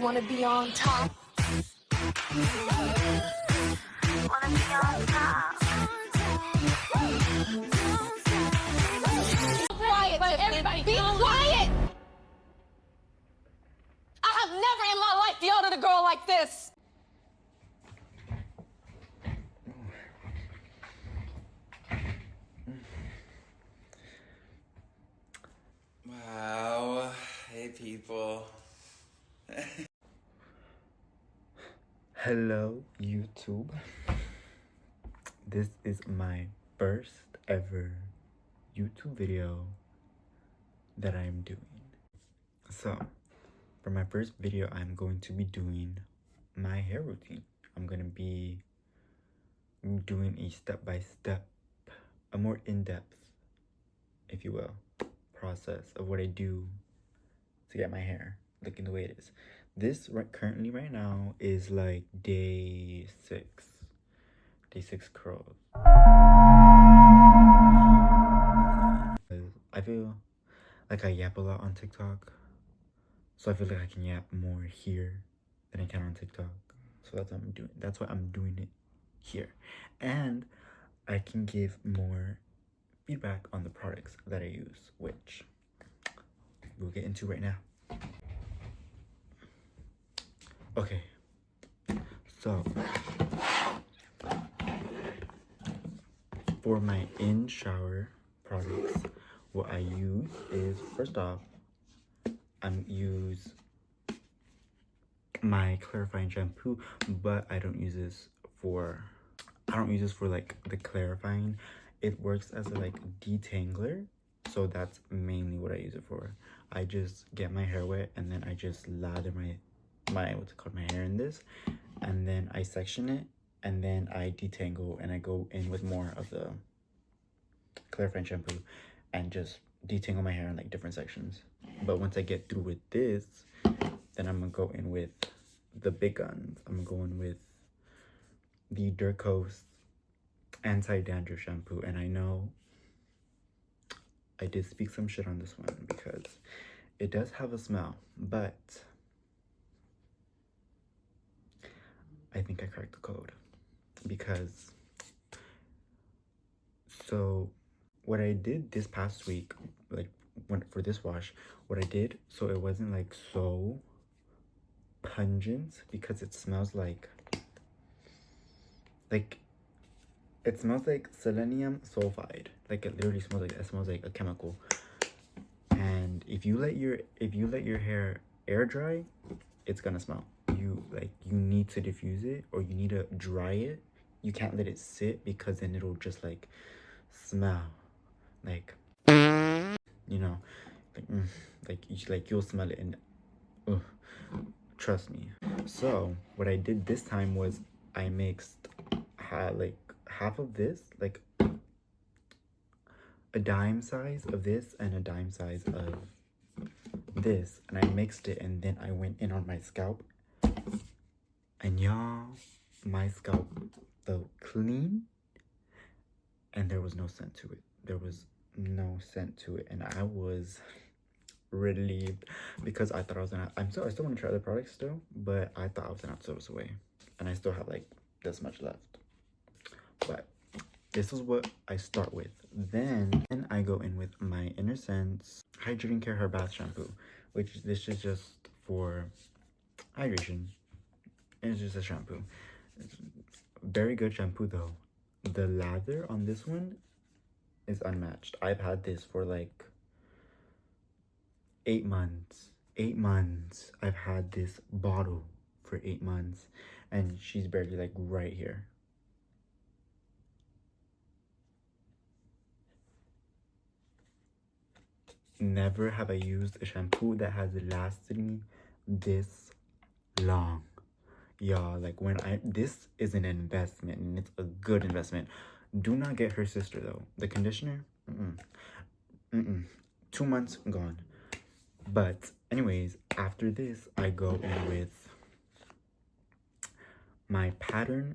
wanna be on top. Wanna be on top. Quiet, everybody, be quiet! I have never in my life yelled at a girl like this. Wow. Hey, people. Hello, YouTube. This is my first ever YouTube video that I'm doing. So, for my first video, I'm going to be doing my hair routine. I'm going to be doing a step-by-step, a more in-depth, if you will, process of what I do to get my hair looking the way it is. This currently right now is like day 6 curls. I feel like I yap a lot on TikTok, so I feel like I can yap more here than I can on TikTok. So that's what I'm doing. That's why I'm doing it here, and I can give more feedback on the products that I use, which we'll get into right now. Okay, so for my in-shower products, what I use is, first off, I use my clarifying shampoo, but I don't use this for like the clarifying. It works as a like detangler, so that's mainly what I use it for. I just get my hair wet and then I just lather my hair in this, and then I section it, and then I detangle, and I go in with more of the clarifying shampoo and just detangle my hair in like different sections. But once I get through with this, then I'm gonna go in with the big guns. I'm going with the Dercos anti-dandruff shampoo, and I know I did speak some shit on this one because it does have a smell, but I think I cracked the code. Because so what I did this past week, like for this wash, what I did, so it wasn't like so pungent, because it smells like it smells like selenium sulfide. Like it literally smells like, it smells like a chemical. And if you let your hair air dry, it's gonna smell. You need to diffuse it, or you need to dry it. You can't let it sit, because then it'll just like smell like, you know, like you'll smell it, and trust me. So what I did this time was I mixed like half of this, like a dime size of this and a dime size of this, and I mixed it, and then I went in on my scalp, and y'all, my scalp felt clean, and there was no scent to it. There was no scent to it, and I was relieved, because I thought I was gonna, I still want to try the products still, but I thought I was gonna have to throw this away, and I still have like this much left. But this is what I start with. Then I go in with my Innersense Hydrating Care Hairbath Shampoo, which this is just for hydration. It's just a shampoo. It's very good shampoo though. The lather on this one is unmatched. I've had this for like 8 months. 8 months. I've had this bottle for 8 months, and she's barely like right here. Never have I used a shampoo that has lasted me this long. Y'all, like this is an investment, and it's a good investment. Do not get her sister though. The conditioner, 2 months gone. But anyways, after this, I go in with my Pattern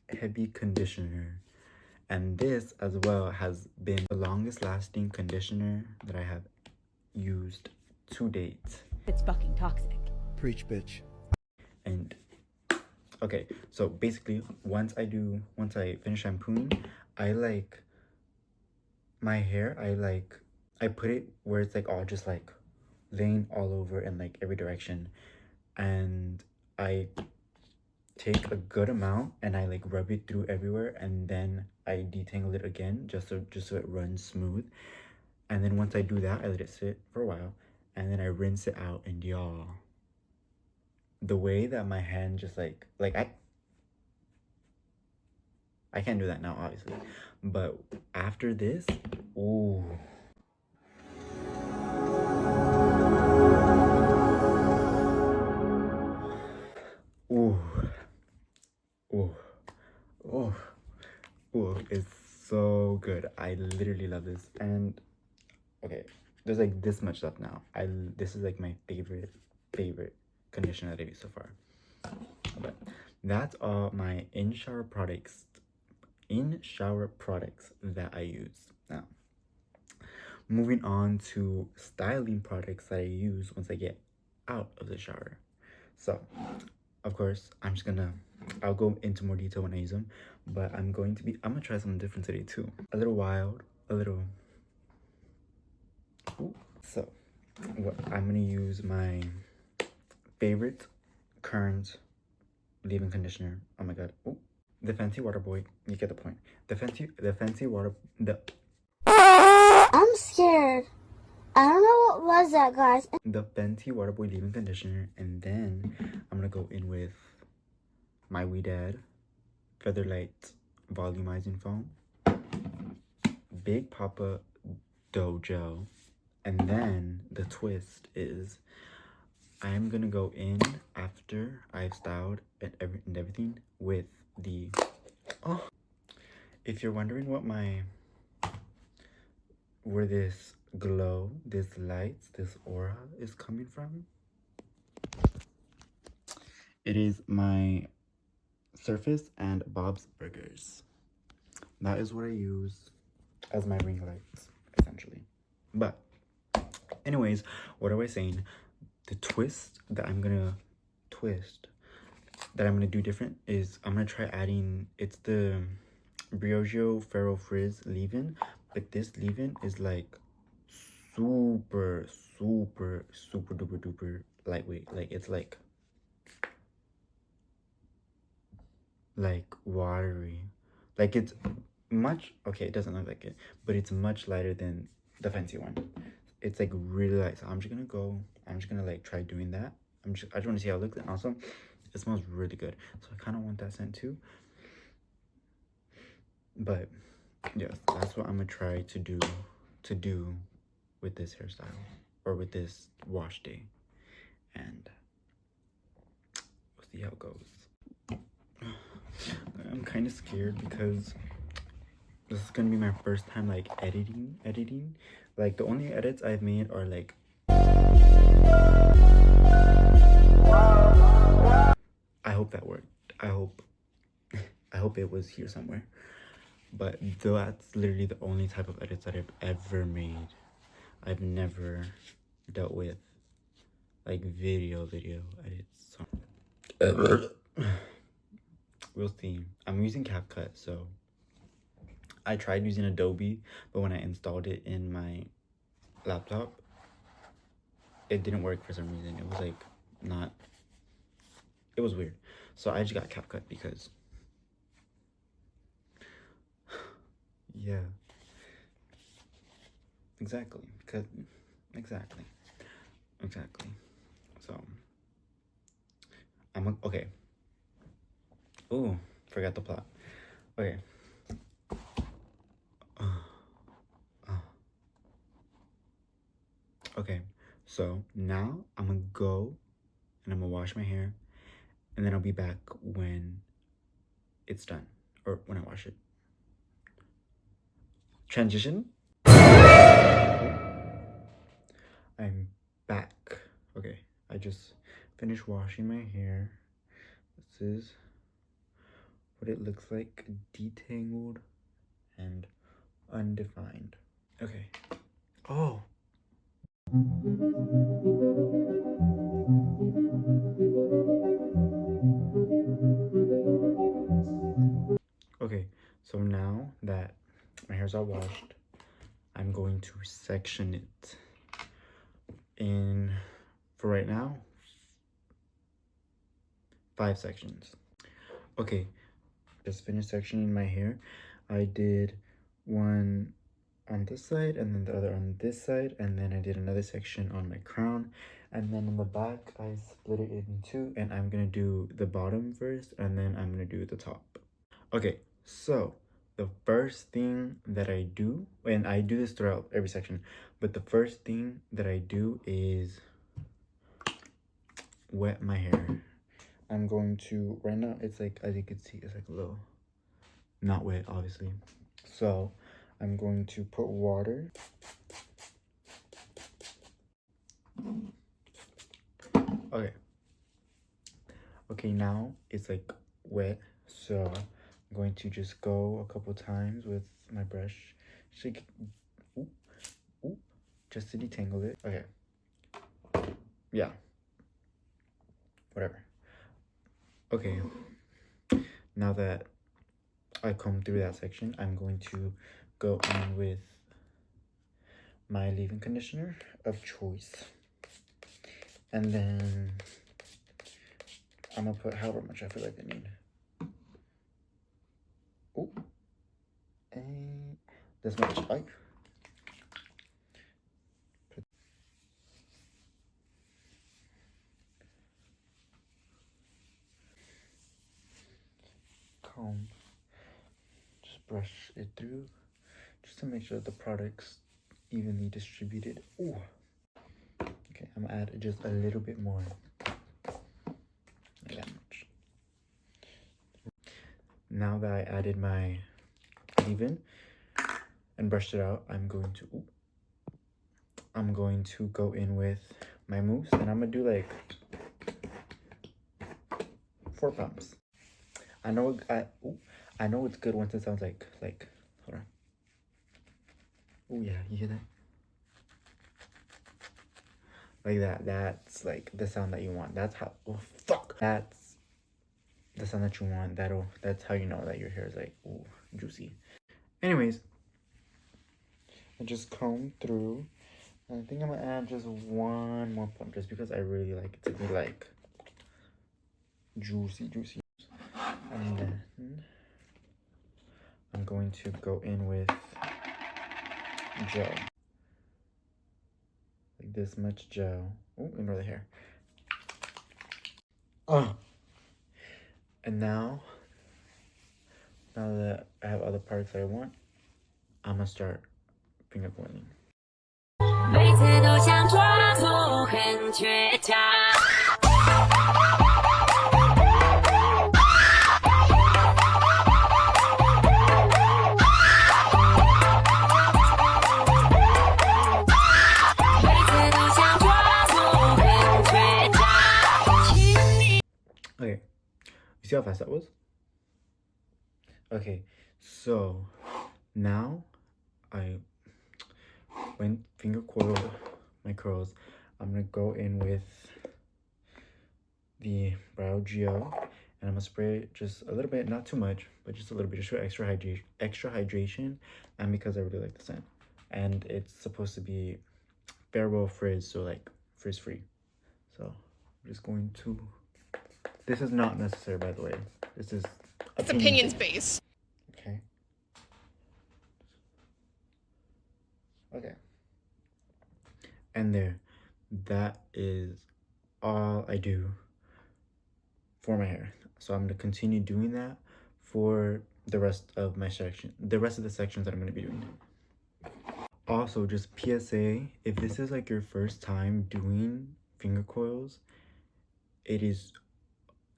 Heavy Conditioner. And this as well has been the longest lasting conditioner that I have used to date. It's fucking toxic. Preach, bitch. And okay, so basically once I finish shampooing, I like my hair, I put it where it's like all just like laying all over in like every direction, and I take a good amount and I like rub it through everywhere, and then I detangle it again just so it runs smooth. And then once I do that, I let it sit for a while, and then I rinse it out. And y'all, the way that my hand just like I can't do that now obviously, but after this, ooh. Ooh. Ooh. Ooh. Ooh, it's so good. I literally love this. And okay, there's like this much left now. This is like my favorite conditioner that I've used so far. But that's all my in-shower products that I use. Now, moving on to styling products that I use once I get out of the shower. So, of course, I'll go into more detail when I use them, but I'm gonna try something different today too. A little wild, a little. Ooh. So, I'm gonna use my favorite current leave-in conditioner. Oh my god. Ooh. The Fenty Water Boy. You get the point. The Fenty Water. I'm scared. I don't know what was that, guys. The Fenty Water Boy leave-in conditioner, and then I'm gonna go in with my Ouidad Featherlight volumizing foam, Big Poppa Dough gel, and then the twist is I'm gonna go in after I've styled and everything with the if you're wondering where this glow, this light, this aura is coming from, it is my Surface and Bob's Burgers. That is what I use as my ring lights, essentially. But anyways, what am I saying? The twist that I'm gonna do different is I'm gonna try adding, it's the Briogeo Ferro Frizz leave-in, but this leave-in is like super duper duper lightweight. Like it's like watery. Like it's much, okay, it doesn't look like it, but it's much lighter than the Fenty one. It's like really light. So I'm just gonna like try doing that. I just want to see how it looks, and also it smells really good. So I kind of want that scent too. But yes, that's what I'm gonna try to do with this hairstyle, or with this wash day, and we'll see how it goes. I'm kind of scared because this is gonna be my first time like editing. Like the only edits I've made are like I hope that worked. I hope it was here somewhere. But that's literally the only type of edits that I've ever made. I've never dealt with like video edits. So we'll see. I'm using CapCut, so I tried using Adobe, but when I installed it in my laptop, it didn't work for some reason. It was like it was weird. So I just got CapCut because yeah. Exactly. So okay. Oh, forgot the plot. Okay. Okay, so now I'm gonna go and I'm gonna wash my hair, and then I'll be back when it's done, or when I wash it. Transition. I'm back. Okay, I just finished washing my hair. This is what it looks like, detangled and undefined. Okay. Oh. hair's all washed, I'm going to section it in, for right now, 5 sections. Okay, just finished sectioning my hair. I did one on this side and then the other on this side, and then I did another section on my crown, and then in the back I split it in 2, and I'm gonna do the bottom first and then I'm gonna do the top. Okay, so the first thing that I do, and I do this throughout every section, but the first thing that I do is wet my hair. I'm going to, right now it's like, as you can see, it's like a little not wet obviously, so I'm going to put water. Okay, now it's like wet, so I'm going to just go a couple times with my brush, shake it, ooh, ooh, just to detangle it. Okay, yeah, whatever. Okay, now that I combed through that section, I'm going to go in with my leave-in conditioner of choice, and then I'm gonna put however much I feel like I need. Oh, and this much. Comb. Just brush it through, just to make sure that the product's evenly distributed. Ooh. Okay, I'm gonna add just a little bit more. Like that much. Now that I added my leave-in and brushed it out, I'm going to go in with my mousse, and I'm gonna do like 4 pumps. I know it's good once it sounds like hold on. Oh yeah, you hear that? Like that. That's like the sound that you want. That's how, oh fuck. That's the sound that you want. That's how you know that your hair is like, ooh, juicy. Anyways, I just comb through. I think I'm gonna add just 1 more pump, just because I really like it to be like juicy. And then I'm going to go in with gel. Like this much gel. Oh, ignore the hair. And now that I have all the products that I want, I'm gonna start finger coiling. Okay, you see how fast that was? Okay, so now I went finger coil my curls. I'm gonna go in with the Briogeo, and I'm gonna spray it just a little bit, not too much, but just a little bit, just for extra hydration, and because I really like the scent. And it's supposed to be farewell frizz, so like frizz free. So I'm just going to, this is not necessary, by the way. This is Opinions based. Okay, and there, that is all I do for my hair. So I'm gonna continue doing that for the rest of my section, the rest of the sections that I'm gonna be doing. Also, just PSA, if this is like your first time doing finger coils, it is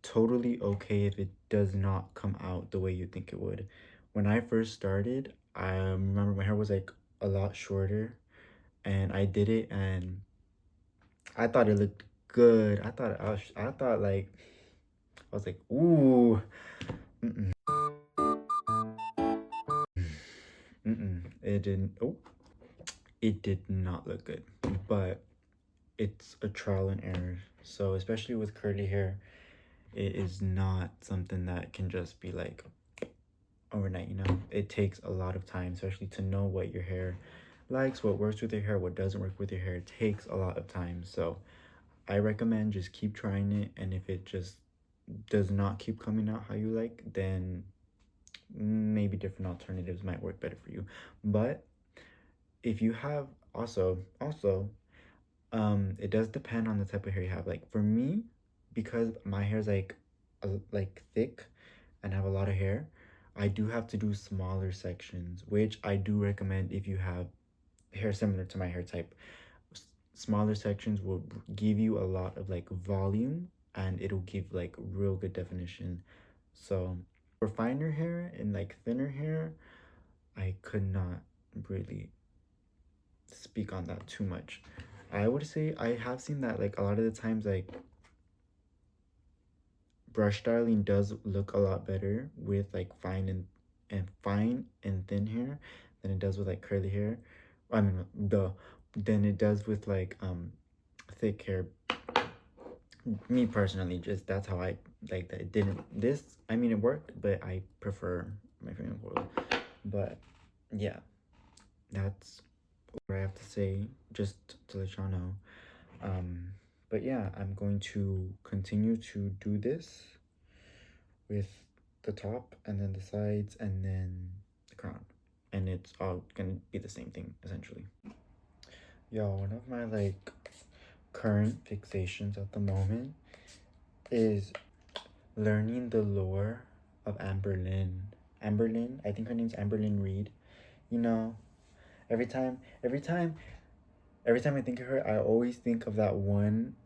totally okay if it does not come out the way you think it would. When I first started, I remember my hair was like a lot shorter, and I did it and I thought it looked good. I thought like, I was like, ooh, it didn't, it did not look good. But it's a trial and error. So especially with curly hair, it is not something that can just be like overnight, you know. It takes a lot of time, especially to know what your hair likes, what works with your hair, what doesn't work with your hair. It takes a lot of time. So I recommend just keep trying it, and if it just does not keep coming out how you like, then maybe different alternatives might work better for you. But if you have also it does depend on the type of hair you have. Like for me, because my hair is like thick and have a lot of hair, I do have to do smaller sections, which I do recommend if you have hair similar to my hair type. Smaller sections will give you a lot of like volume, and it'll give like real good definition. So for finer hair and like thinner hair, I could not really speak on that too much. I would say I have seen that like a lot of the times like brush styling does look a lot better with like fine and thin hair than it does with like curly hair. I mean, than it does with like thick hair. Me personally, just that's how I like that. It didn't this. I mean, it worked, but I prefer my cream oil. But yeah, that's what I have to say, just to let y'all know. But yeah, I'm going to continue to do this with the top and then the sides and then the crown, and it's all gonna be the same thing essentially. Yo, one of my like current fixations at the moment is learning the lore of Amberlynn. I think her name's Amberlynn Reed. You know, every time I think of her, I always think of that one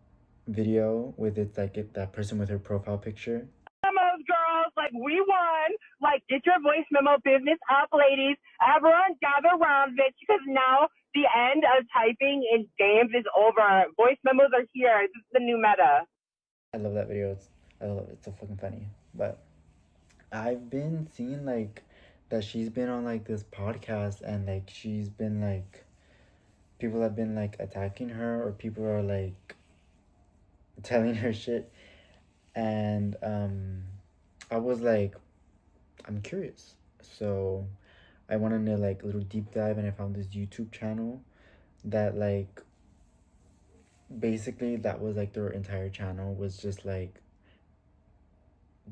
video with it's like that person with her profile picture. Memos, girls, like we won. Like, get your voice memo business up, ladies. Everyone gather around, bitch, because now the end of typing in games is over. Voice memos are here. This is the new meta. I love that video. I love it. It's so fucking funny. But I've been seeing like that she's been on like this podcast, and like she's been like people have been like attacking her, or people are like telling her shit, and I was like, I'm curious, so I wanted to like a little deep dive, and I found this YouTube channel that like basically that was like their entire channel was just like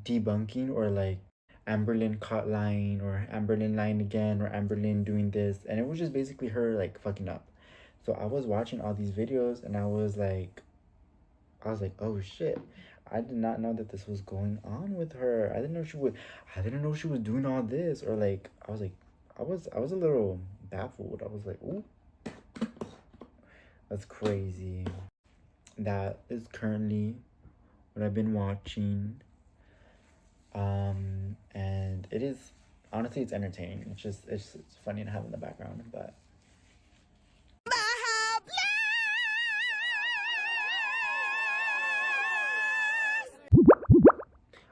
debunking, or like Amberlynn caught lying, or Amberlynn lying again, or Amberlynn doing this, and it was just basically her like fucking up. So I was watching all these videos, and I was like, oh shit, I did not know that this was going on with her. I didn't know she was doing all this, or like I was a little baffled. I was like, ooh, that's crazy. That is currently what I've been watching. And it is honestly, it's entertaining. It's funny to have in the background, but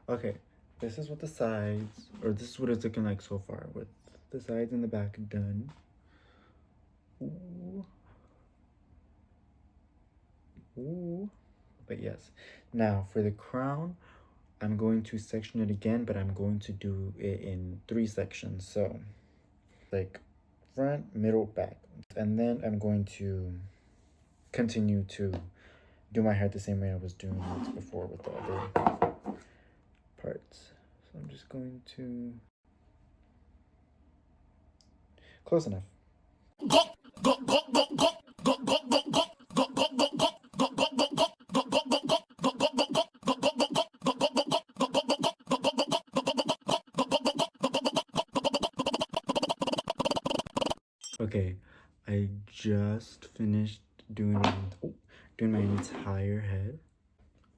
okay, this is what the sides, or this is what it's looking like so far, with the sides and the back done. Ooh. But yes, now for the crown, I'm going to section it again, but I'm going to do it in 3 sections. So like front, middle, back, and then I'm going to continue to do my hair the same way I was doing it before with the other parts. So I'm just going to close enough. Okay, I just finished doing my entire head.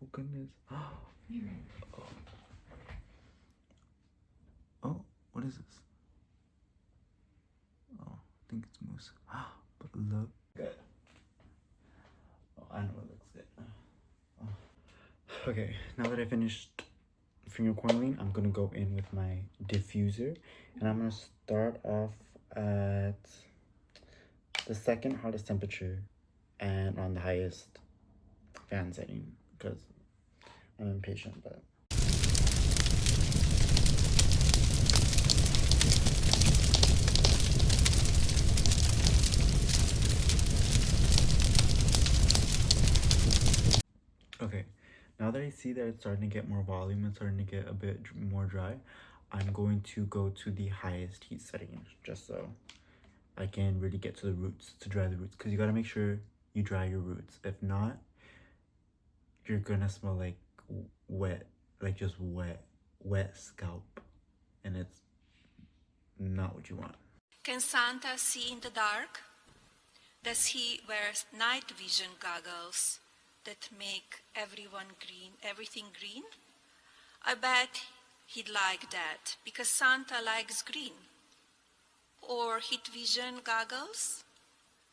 Oh goodness. Oh, what is this? Oh, I think it's mousse. But look good. Oh, I know it looks good. Oh. Okay, now that I finished finger coiling, I'm gonna go in with my diffuser, and I'm gonna start off at the second hottest temperature and on the highest fan setting, because I'm impatient. But Okay, now that I see that it's starting to get more volume and starting to get a bit more dry, I'm going to go to the highest heat setting just so I can really get to the roots, to dry the roots, because you got to make sure you dry your roots. If not, you're gonna smell like wet, like just wet scalp, and it's not what you want. Can Santa see in the dark? Does he wear night vision goggles that make everything green? I bet he'd like that because Santa likes green. Or heat vision goggles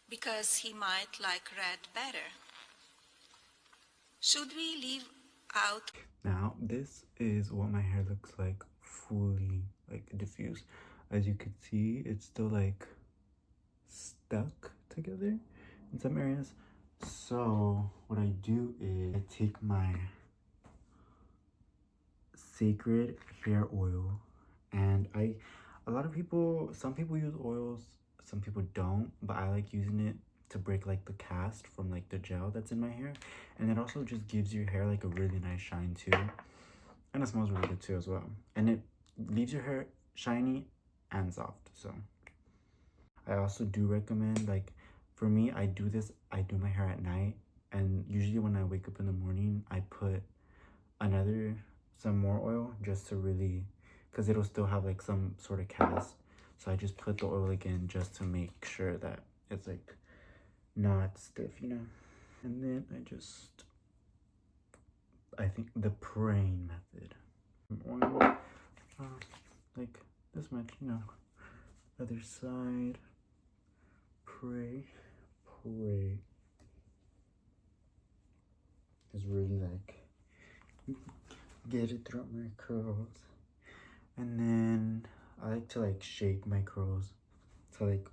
because he might like red better. Should we leave out? Now this is what my hair looks like fully like diffused. As you can see, it's still like stuck together in some areas. So what I do is I take my Cecred hair oil, and some people use oils, some people don't, but I like using it to break like the cast from like the gel that's in my hair, and it also just gives your hair like a really nice shine too, and it smells really good too as well, and it leaves your hair shiny and soft. So I also do recommend, like for me, I do my hair at night, and usually when I wake up in the morning I put some more oil just to really, because it'll still have like some sort of cast, so I just put the oil again just to make sure that it's like not stiff, you know. And then I think the praying method, oil, like this much, you know, other side, pray is really like get it throughout my curls. And then I like to like shake my curls to like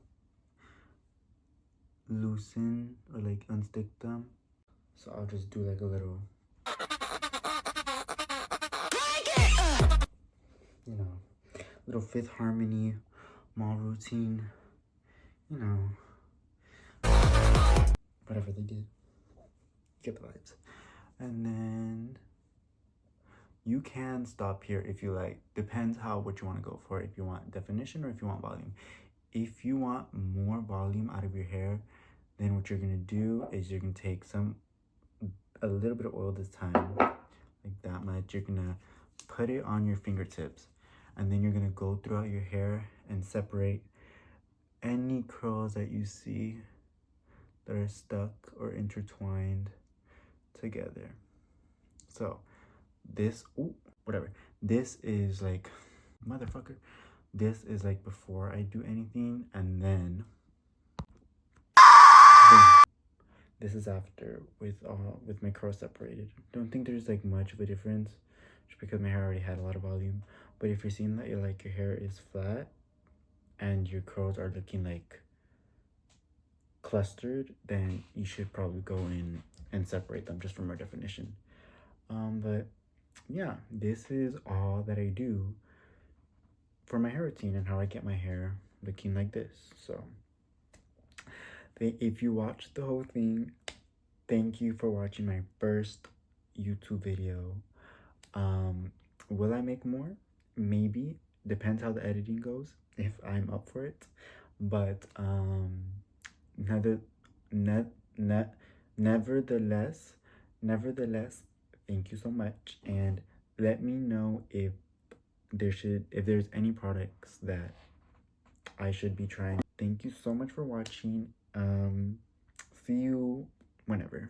loosen or like unstick them. So I'll just do like a little, you know, little Fifth Harmony mall routine, you know, whatever they did, get the vibes. And then you can stop here if you like, depends what you want to go for, if you want definition or if you want volume. If you want more volume out of your hair, then what you're gonna do is you're gonna take a little bit of oil this time, like that much. You're gonna put it on your fingertips, and then you're gonna go throughout your hair and separate any curls that you see that are stuck or intertwined together. So this is like, motherfucker, this is like before I do anything, and then boom, this is after with my curls separated. Don't think there's like much of a difference just because my hair already had a lot of volume. But if you're seeing that your hair is flat and your curls are looking like clustered, then you should probably go in and separate them just for more definition. But yeah, this is all that I do for my hair routine and how I get my hair looking like this. So if you watched the whole thing, thank you for watching my first YouTube video. Will I make more? Maybe, depends how the editing goes, if I'm up for it. But nevertheless, thank you so much, and let me know if there's any products that I should be trying. Thank you so much for watching. See you whenever.